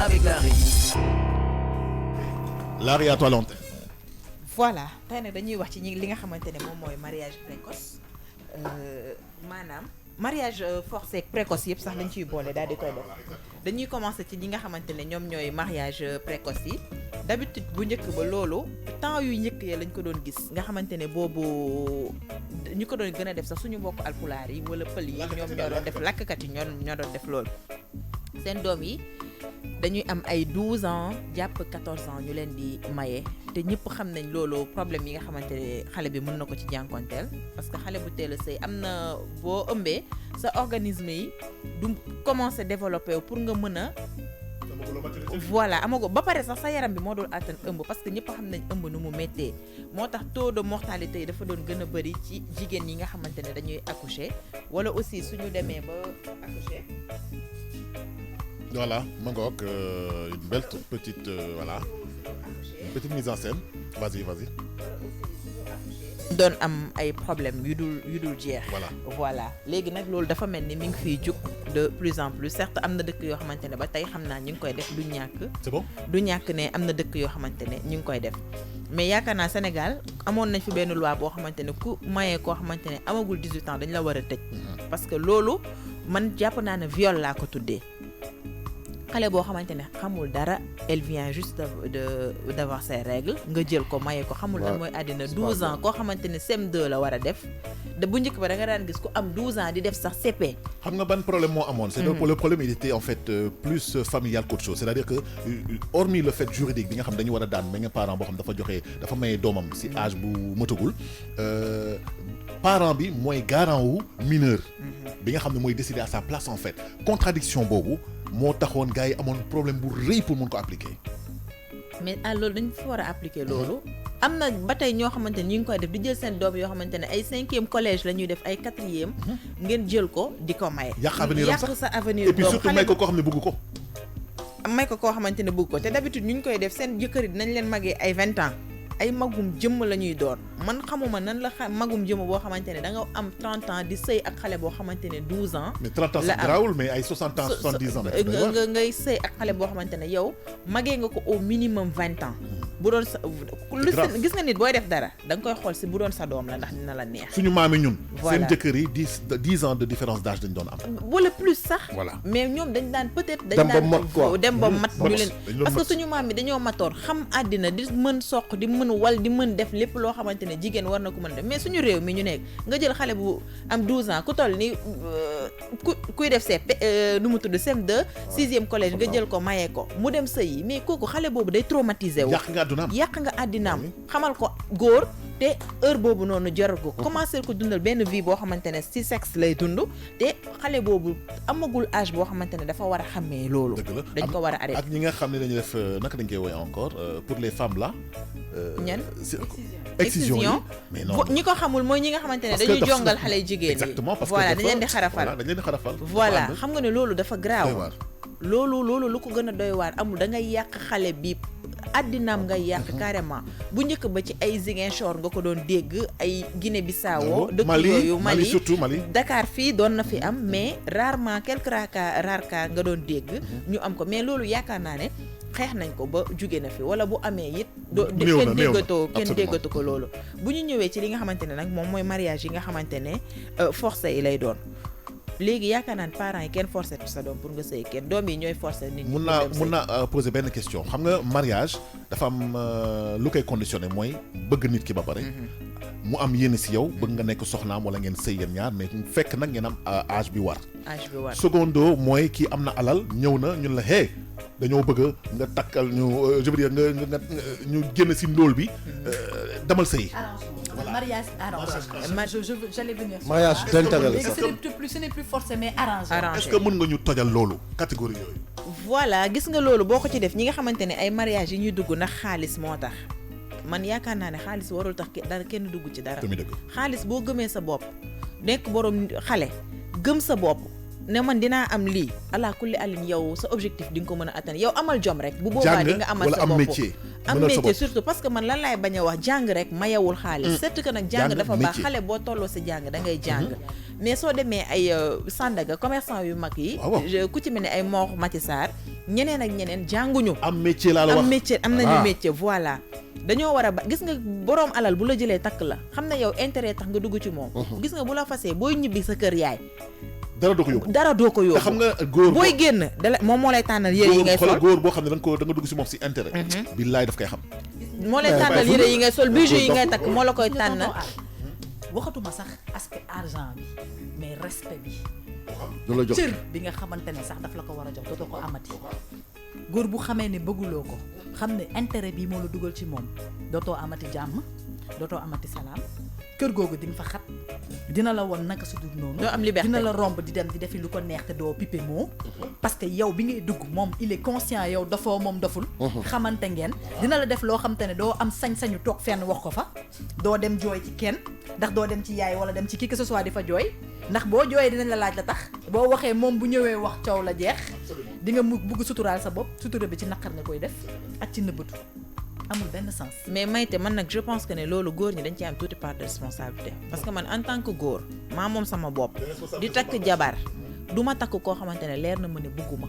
avec Larry. Larry, à toi l'antenne. Voilà tey nag dañuy wax ci li nga xamante ne moom mooy mariage précoce maanaam mariage forcé précoce yëpp sax dañ ciy boole daal di koy def dañuy commencer ci ñi nga xamante ne ñoom ñooy mariage précoce yi d'habitude bu njëkk ba loolu temps yu njëkk ya lañ ko doon gis nga xamante ne boobu ñu ko doon gën a def sax suñu mbokk alpulaar yi wala pël yi ñoom ñoo doon def làkkat yi ñoo doon def loolu seen doom yi dañuy am ay 12 ans jàpp 14 ans ñu leen di maye te ñëpp xam nañ loolu problème yi nga xamante ne xale bi mën na ko ci jànkonteel parce que xale bu teel a sëy am na boo ëmbee sa organisme yi du commencer développer pour nga mën a voilà amago ba pare sax sa yaram bi moo doon attan ëmb parce que ñëpp xam nañ ëmb nu mu méttee moo tax taux de mortalité yi dafa doon gën a bëri ci jigéen yi nga xamante ne dañuy accoucher wala aussi suñu demee ba accoucher. Voilà, Mangok, une belle petite, voilà, petite mise en scène. Vas-y. doon am ay problème yu dul jeex. Voilà léegi nag loolu dafa mel ni mi ngi fiy jug de plus en plus certes am na dëkk yoo xamante ne ba tey xam naa ñu ngi koy def du ñàkk. C'est bon? Du ñàkk ne am na dëkk yoo xamante ne ñu ngi koy def mais yaakaar naa Sénégal amoon nañ fi benn loi boo xamante ne ku mayee koo xamante ne amagul 18 ans dañ la war a tëj. Parce que loolu man jàpp naa ne viol laa ko tuddee. xale boo xamante ne xamul dara elle vient juste d'avoir ses règles nga jël ko maye ko xamul lan mooy àddina 12 ans koo xamante ne CM2 la war a def de bu njëkk ba da nga daan gis ku am 12 ans di def sax CP. xam nga ban problème moo amoon. c'est le problème il était en fait plus familial qu'autre chose c'est-à-dire que hormis le fait juridique bi nga xam dañu war a daan mais nga parent boo xam dafa maye doomam ci âge bu matagul parent bi mooy garant wu mineur bi nga xam ne mooy décider à sa place en fait contradiction boobu moo taxoon gars yi amoon problème bu rëy pour mun ko appliquer. mais loolu dañ fi war a appliquer loolu am na ba tey ñoo xamante ne ñu ngi koy def di jël seen doom yoo xamante ne ay 5e collège la ñuy def ay 4e ngeen jël ko di ko maye. yàq avenir am sax yàq sa avenir et puis surtout may ko koo xam ne bëgg ko. may ko koo xamante ne bëgg ko te d'habitude ñu ngi koy def seen jëkkër yi dinañ leen magee ay 20 ans. ay magum jëmm la ñuy doon man xamuma nan la magum jëmm boo xamante ne da nga am 30 ans di sëy ak xale boo xamante ne 12 ans. mais 30 ans c'est grawul mais ay 60 ans 70 ans. ngay sëy ak xale boo xamante ne yow magee nga ko au minimum 20 ans. bu doon sa gis nga nit booy def dara da nga koy xool si bu doon sa doom la ndax dina la neex. suñu maam yi ñun. seen jëkkër yi 10 ans de différence d'âge dañ doon am. wala plus sax. voilà mais ñoom dañ daan peut-être. dañ daan dem ba mat ñu leen parce que suñu maam yi dañoo matoon xam àddina di mën soq di mën wal di mën def lépp loo xamante ne jigéen war na ko mën def mais suñu réew mi ñu nekk nga jël xale bu am 12 ans ku toll ni kuy def CP nu mu tudd CM2 6e collège nga jël ko mayee ko mu dem sëy yi mais kooku xale boobu day traumatisé wu. yàq nga àddinaam xamal ko góor te heure boobu noonu jaral ko commencé ko dundal benn vie boo xamante ne ci sexe lay dund te xale boobu amagul âge boo xamante ne dafa war a xàmmee loolu. dañ ko war a arrêter ak ñi nga xam ne dañuy def naka dañ koy woowee encore pour les femmes là. ñan excision yi mais non ñi ko xamul mooy ñi nga xamante ne dañuy jongal xale jigéen yi. exactement parce que voilà dañ leen di xarafal. voilà xam nga ne loolu dafa grave. loolu lu ko gën a doy waar amul da ngay yàq xale bi àddinaam ngay yàq carrément bu njëkk ba ci ay Ziguinchor nga ko doon dégg ay Guinée Bissau dëkk yooyu Mali surtout Mali Dakar fii doon na fi am mais rarement quelques rares cas nga doon dégg ñu am ko mais loolu yaakaar naa ne xeex nañ ko ba jóge na fi wala bu amee it kenn déggatu ko loolu bu ñu ñëwee ci li nga xamante ne nag moom mooy mariage yi nga xamante ne forcé yi lay doon léegi yaakaar naa ne parents yi kenn forcé sa doom pour nga sëy kenn doom yi ñooy forcé nit ñi. mun naa poser benn question xam nga mariage dafa am lu koy conditionné mooy bëgg nit ki ba pare. mu am yéene si yow bëgg nga nekk soxnaam wala ngeen sëy yéen ñaar mais fekk nag ngeen am âge bi war. secondo mooy kii am na alal ñëw na ñun la hey dañoo bëgg nga takkal ñu je veux dire nga ñu génn si ndóol bi demal sëy. Voilà. Mariage arrangé. J'allais venir. Mariage d'intérêt. Ce n'est plus forcé mais arrangé. Est-ce que mën nga ñu tojal loolu catégorie yooyu. Voilà gis nga loolu boo ko ci def ñi nga xamante ne ay mariage yi ñuy dugg ndax xaalis moo tax man yaakaar naa ne xaalis warul tax dara kenn dugg ci dara. xaalis boo gëmee sa bopp nekk borom xale gëm sa bopp ne man dinaa am lii ala kulli alin yow sa objectif di nga ko mën a atteindre yow amal jom rek bu boobaa di nga amal sa bopp am métier surtout parce que man lan laay bañ a wax jàng rek mayewul xaalis surtout que nag jàng dafa baax xale boo tolloo si jàng da ngay jàng mais soo demee ay Sandaga commerçant yu mag yi ku ci mel ne ay Mor Mati Sarr ñeneen ak ñeneen jànguñu am métier laa la wax am métier am nañu métier voilà dañoo war a ba gis nga boroom alal bu la jëlee takk la xam ne yow intérêt tax nga dugg ci moom gis nga bu la fasee booy ñibbi sa kër yaay dara doo ko yóbbu xam nga góor booy génn dala moom moo lay tànnal yére yi ngay sol góor boo xam ne da nga dugg si moom si intérêt billaay daf koy xam moo lay tànnal yére yi ngay sol bijou yi ngay takk moo la koy tànnal waxatuma sax aspect argent bi mais respect bi du la jox cër bi nga xamante ne sax daf la ko war a jox dootoo ko amati góor bu xamee ne bëgguloo ko xam ne intérêt bi moo la dugal ci moom dootoo amati jàmm dootoo amati salaam kër googu di nga fa xat dina la woon naka su dul noonu doo am liberté dina la romb di dem di defi lu ko neex te doo pipe moo parce que yow bi ngay dugg moom il est conscient yow dafoo moom daful xamante ngeen dina la def loo xamante ne doo am sañ-sañu toog fenn wax ko fa doo dem jooy ci kenn ndax doo dem ci yaay wala dem ci qui que ce soit di fa jooy ndax boo jooyee dinañ la laaj la tax boo waxee moom bu ñëwee wax coow la jeex di nga bugg suturaal sa bopp sutura bi ci naqar nga koy def ak ci nëbbatu amul benn sens. mais Maïté man nag je pense que ne loolu góor ñi dañ ci am tuuti part de responsabilité parce que man en tant que góor maa moom sama bopp di takk jabar du ma takk koo xamante ne leer na ma ne bugguma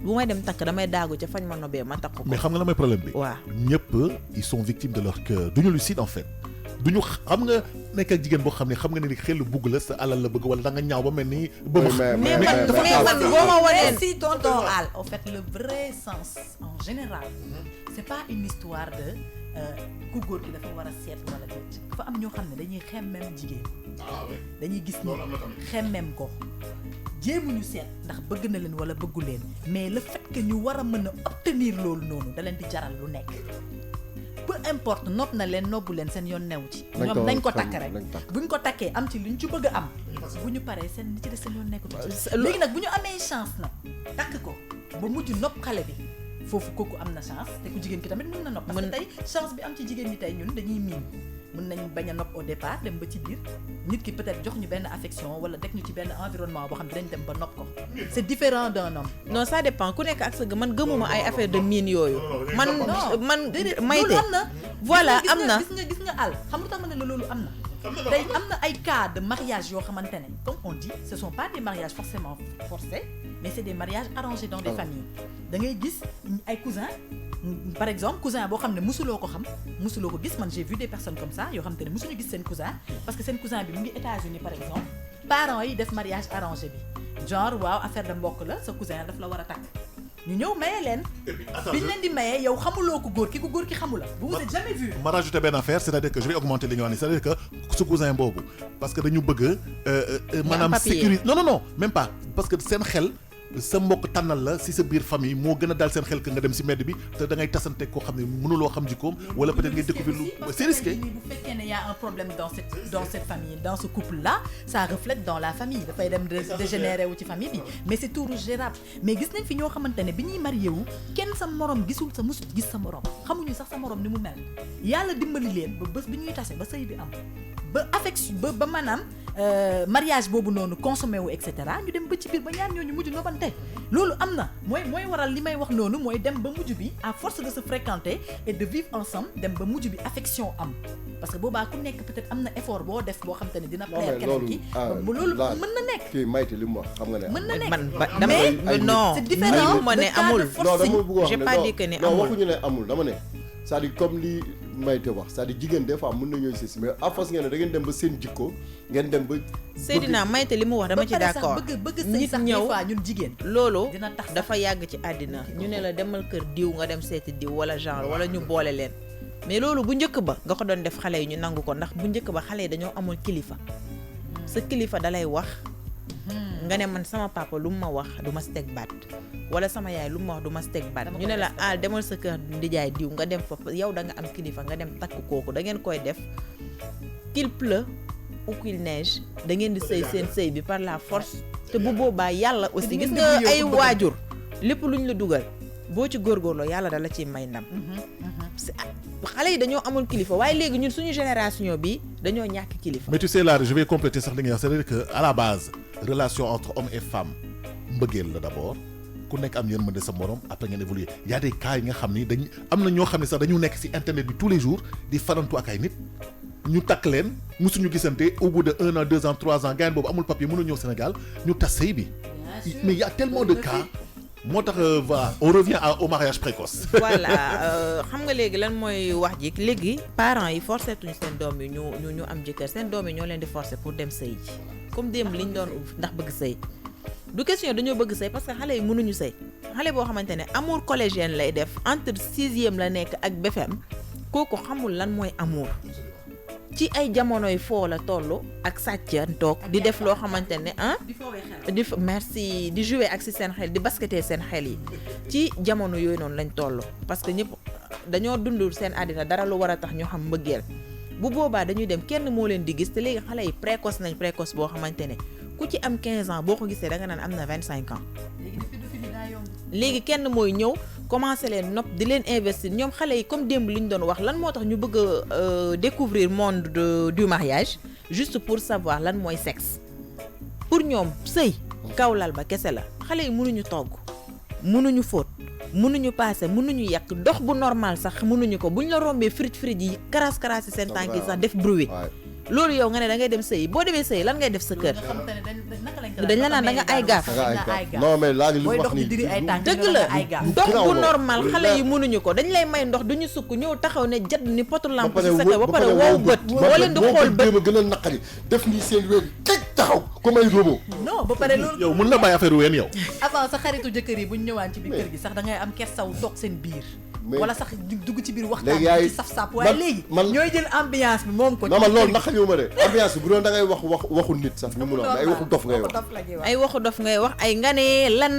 bu may dem takk damay daagu ca fañ ma nobee ma takk ko. mais xam nga la may problème bi. waaw ñëpp ils sont victimes de leur cœur duñu lucide en fait duñu xam nga nekk ak jigéen boo xam ne xam nga ne ni xel bugg la sa alal la bëgg wala da nga ñaaw ba mel ni. ba mais man boo ma waneen si tonton Al en fait le vrai sens en général c'est pas une histoire de ku góor gi dafa war a seet wala déet dafa am ñoo xam ne dañuy xemmem jigéen dañuy gis ni xemmem ko jéemuñu seet ndax bëgg na leen wala bëggu leen mais le fait que ñu war a mën a obtenir loolu noonu da leen di jaral lu nekk peu importe nopp na leen nobbu leen seen yoon new ci ñoom nañ ko takk rek buñ ko takkee am ci luñ ci bëgg a am bu ñu paree seen li ci des seen yoon nekkatu ci léegi nag bu ñu amee chance nag takk ko ba mujj nopp xale bi foofu kooku am na chance te ku jigéen ki tamit mën na nopp parce que tey chance bi am ci jigéen ñi tey ñun dañuy miin mën nañ bañ a nopp au départ dem ba ci biir nit ki peut-être jox ñu benn affection wala teg ñu ci benn environnement boo xam ne dañ dem ba nopp ko c'est différent d'un homme non ça dépend ku nekk ak sa man gëmuma ay affaire de mine yooyu man Maïté am na voilà am na gis nga àll xam lu tax ma ne la loolu am na tey am na ay cas de mariage yoo xamante ne comme on dit ce sont pas des mariages forcément forcés mais c'est des mariages arrangés dans des familles da ngay gis ay cousins par exemple cousin boo xam ne musuloo ko xam musuloo ko gis man j'ai vu des personnes comme ça yoo xam te ne musuñu gis seen cousin parce que seen cousin bi mu ngi États-Unis par exemple parents yi def mariage arrangé bi genre waaw affaire de mbokk la sa cousin daf la war a takk ñu ñëw maye leen biñ leen di maye yow xamuloo ko góor ki xamula vous vous êtes jamais vu ma rajouté benn affaire c'est-à-dire que je vais augmenter li nga wax ni c'est-à-dire que su cousin boobu parce que dañu bëgg maanaam sécurité non même pas parce que seen xel sa mbokk tànnal la si sa biir famille moo gën a dal seen xel que nga dem si mbedd bi te da ngay tasante koo xam ne mënuloo xam jikkoom wala peut-être ngay découvrir lu c'est risqué. bu fekkee ne y a un problème dans cette famille dans ce couple là ça reflète dans la famille dafay dem dégénérer wu ci famille bi mais c'est tout gérable mais gis nañ fi ñoo xamante ne bi ñuy marié wu kenn sa morom gisul sa musut gis sa morom xamuñu sax sa morom ni mu mel yàlla dimbali leen ba bés bi ñuy tase ba sëy bi am ba affection ba maanaam mariage boobu noonu consommé wu et cetera ñu dem ba ci biir ba ñaar ñooñu mujj nobante loolu am na mooy waral li may wax noonu mooy dem ba mujj bi à force de se fréquenter et de vivre ensemble dem ba mujj bi affection am parce que boobaa ku nekk peut-être am na effort boo def boo xam te ne dina plaire keneen ki loolu mën na nekk kii Maïté li mu wax xam nga ne mën na nekk mais non c'est différent ma ne amul j'ai pas dit que ne amul non waxuñu ne amul dama ne c'est-à-dire comme li Maïté wax c'est-à-dire jigéen des fois mën nañoo si mais à force ngeen ne da ngeen dem ba seen jikko ngeen dem ba Seydina Maïté li mu wax dama ci d'accord nit ñëw ñun jigéen loolu dafa yàgg ci àddina ñu ne la demal kër diw nga dem seeti diw wala genre wala ñu boole leen mais loolu bu njëkk ba nga ko doon def xale yi ñu nangu ko ndax bu njëkk ba xale yi dañoo amul kilifa sa kilifa dalay wax nga ne man sama papa lu mu ma wax du ma si teg baat wala sama yaay lu mu ma wax du ma si teg baat ñu ne la demal sa kër ndijaay diw nga dem fa yow da nga am kilifa nga dem takk kooku da ngeen koy def qu'il pleut ou qu'il neige da ngeen di sëy seen sëy bi par la force te bu boobaa yàlla aussi gis nga ay waajur lépp luñ la dugal boo ci góorgóorloo yàlla dala ciy may ndam xale yi dañoo amul kilifa waaye léegi ñun suñu génération bi dañoo ñàkk kilifa. mais tu sais là je vais compléter sax li nga wax c'est-à-dire que à la base relation entre homme et femme mbëggeel la d'abord ku nekk am yërmande sa morom après ngeen évoluer y a des cas yi nga xam ni dañ am na ñoo xam ne sax dañu nekk ci internet bi tous les jours di farantu ak ay nit ñu takk leen musuñu gisante au bout de 1 an 2 ans 3 ans gars boobu amul papier mënu ñëw Sénégal ñu tas sëy bi mais y a tellement de cas moo tax voilà on revient au mariage précoce. voilà xam nga léegi lan mooy wax ji léegi parents yi forcé tuñ seen doom yi ñu am jëkkër seen doom yi ñoo leen di forcer pour dem sëy ji comme démb liñ doon ndax bëgg sëy du question dañoo bëgg sëy parce que xale yi mënuñu sëy xale boo xamante ne amour collégien lay def entre 6e la nekk ak BFM kooku xamul lan mooy amour ci ay jamonoy foo la toll ak sàccan toog di def loo xamante ne merci di jouer ak si seen xel di basketer seen xel yi ci jamono yooyu noonu lañ toll parce que ñëpp dañoo dundul seen àddina dara lu war a tax ñu xam mbëggeel bu boobaa dañuy dem kenn moo leen di gis te léegi xale yi précoce boo xamante ne ku ci am 15 ans boo ko gisee da nga naan am na 25 ans léegi kenn mooy ñëw commencé leen nopp di leen investir ñoom xale yi comme démb li ñu doon wax lan moo tax ñu bëgg a découvrir monde du mariage juste pour savoir lan mooy sexe pour ñoom sëy kaw lal ba kese la xale yi mënuñu togg mënuñu fóot mënuñu paase mënuñu yàq dox bu normal sax mënuñu ko buñ la rombee frit yi karas yi seen tànk yi sax def bruit loolu yow nga ne da ngay dem sëy boo demee sëy lan ngay def sa kër dañ la naan da nga ay gaaf non mais laa ngi li wax nii dëgg la dox bu normal xale yi mënuñu ko dañ lay may ndox duñu sukk ñëw taxaw ne jat ni potu lampe ci sa kër ba pare wow bët boo leen di xool bët gën a naqari def nii seen wéer teg taxaw comme ay robot non ba pare loolu yow mën la bàyyi affaire ween yow avant sa xaritu jëkkër yi buñ ñëwaan ci biir kër gi sax da ngay am kersaw toog seen biir wala sax dugg ci biir waxtaan ci saf-saf waaye léegi ñooy jël ambiance bi moom ko non man loolu naqari ma de ambiance bi bu doon da ngay wax waxu nit sax ñu mun a ay waxu dof ngay wax ay waxu dof ngay wax ay nga ne lan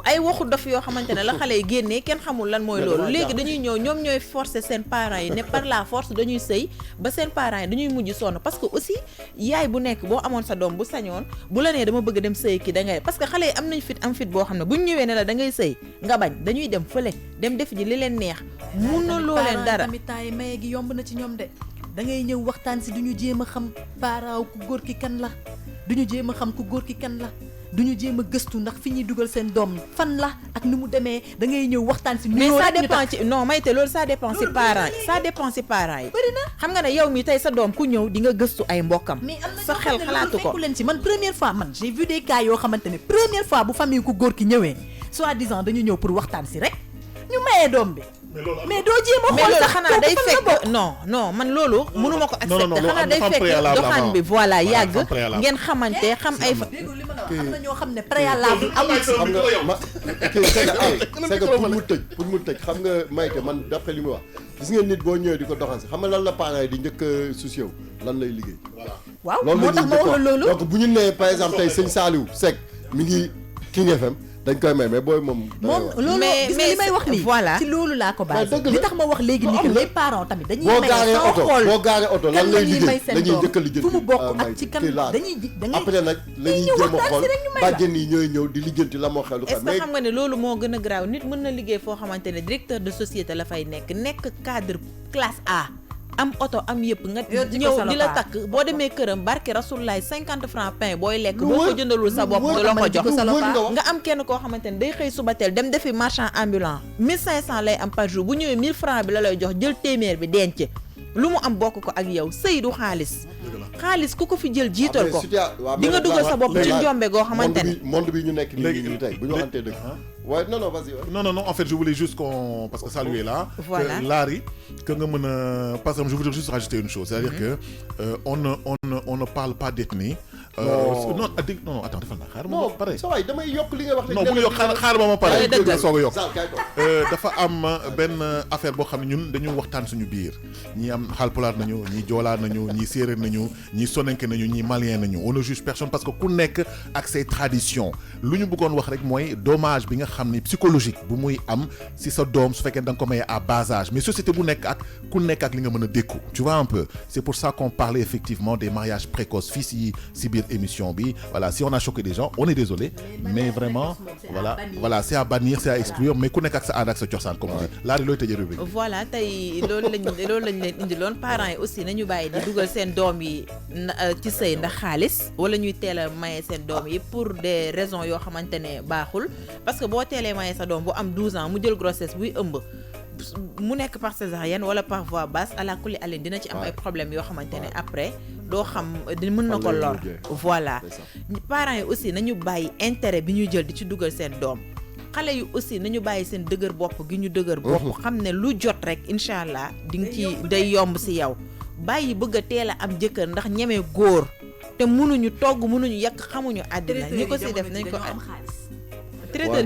ay waxu dof yoo xamante ne la xale yi génnee kenn xamul lan mooy loolu léegi dañuy ñëw ñoom ñooy forcer seen parents yi ne par la force dañuy sëy ba seen parents yi dañuy mujj sonn parce que aussi yaay bu nekk boo amoon sa doom bu sañoon bu la nee dama bëgg dem sëy ki da ngay parce que xale yi am nañ fit boo xam ne buñ ñëwee ne la da ngay sëy nga bañ dañuy dem fële dem def ji li leen neex mënuloo leen dara tamit temps yi maye gi yomb na ci ñoom de da ngay ñëw waxtaan si duñu jéem a xam paraaw ku góor ki kan la duñu jéem a xam ku góor ki kan la duñu jéem a gëstu ndax fi ñuy dugal seen doom fan la ak ni mu demee da ngay ñëw waxtaan si mais ça dépend ci non may te loolu ça dépend si parents yi ça dépend si parents yi bëri na xam nga ne yow mi tey sa doom ku ñëw di nga gëstu ay mbokkam mais am na sa xel xalaatu ko leen ci man première fois man j'ai vu des cas yoo xamante ne première fois bu famille ku góor ki ñëwee soi-disant dañu ñëw pour waxtaan si rek ñu mayee doom bi mais doo jéem a xool sax xanaa day fekk non man loolu mënuma ko accepter xanaa day fekk doxaan bi voilà yàgg ngeen xamante xam ay dégg li ma la wax am na ñoo xam ne préalable amul xam nga c'est que pour mu tëj xam nga Mayte man d'après li mu wax gis ngeen nit boo ñëwee di ko doxaan si xam nga lan la parents yi di njëkk a soucié wu lan lay liggéey waaw moo tax ma wax la loolu donc bu ñu nee par exemple tey sëñ Saliou Seck mi ngi King FM dañ koy may mais booy moom loolu gis nga li may wax nii voilà ci loolu laa ko bàyyi li tax ma wax léegi ni que les parents tamit dañuy boo may gaaree oto lan lay liggéey dañuy njëkk a lijjanti fu mu bokk ak ci kan dañuy après nag la ñuy jéem a xool bàjjen yi ñooy ñëw di lijjanti la moo xelu est-ce que xam nga ne loolu moo gën a graaw nit mën na liggéey foo xamante ne directeur de société la fay nekk cadre classe A am oto am yëpp nga ñëw di la takk boo demee këram barke Rasulullah 50 francs pain booy lekk boo ko jëndalul sa bopp du la ko jox nga am kenn koo xamante ne day xëy suba teel dem defi marchand ambulant 1500 lay am par jour bu ñëwee 1000 francs bi la lay jox jël téeméer bi denc lu mu am bokk ko ak yow sëy du xaalis ku ko fi jël jiital ko di nga dugal sa bopp ci njombe goo xamante ne monde bi ñu nekk nii tey bu ñu waxantee dëgg ouais non vas-y non en fait je voulais juste qu'on parce que Saliou est là voilà Larry que nga mën a parce que je voudrais juste rajouter une chose c'est-à-dire que on ne parle pas d'ethnie non attends defal naa xaar ma pare sa waay damay yokk li nga wax non bu ñu yokk xaar ba ma pare nga soog a yokk kay dafa am benn affaire boo xam ne ñun dañu waxtaan suñu biir ñii am Haalpulaar nañu ñii joolaa nañu ñii séeréer nañu ñii soninké nañu ñii malien nañu on ne juge personne parce que ku nekk ak ses traditions lu ñu bëggoon wax rek mooy dommage bi nga xam ni psychologique bu muy am si sa doom su fekkee da nga ko maye à bas âge mais société bu nekk ak ku nekk ak li nga mën a dékku tu vois un peu c'est pour ça qu'on parlait effectivement des mariages précoces fii si biir émission bi voilà si on a choqué des gens on est désolé mais vraiment voilà c'est à bannir c'est à exclure mais ku nekk ak sa aada ak sa cosaan comme on dit laari looy tëjee rubrique voilà tey loolu lañ leen indiloon parents yi aussi nañu bàyyi di dugal seen doom yi ci sëy ndax xaalis wala ñuy teel a maye seen doom yi pour des raisons yoo xamante ne baaxul parce que boo teelee maye sa doom bu am 12 ans mu jël grossesse buy ëmb mu nekk par césarienne wala par voie basse à la kulli alin dina ci am ay problèmes yoo xamante ne après doo xam mën na ko lor voilà parents yi aussi nañu bàyyi intérêt bi ñuy jël di ci dugal seen doom xale yu aussi nañu bàyyi seen dëgër bopp gi ñu dëgër bopp xam ne lu jot rek incha allah di nga ci day yomb si yow bàyyi bëgg a teel a am jëkkër ndax ñeme góor te mënuñu togg mënuñu yàq xamuñu àddina ñi ko si def nañ ko traiteur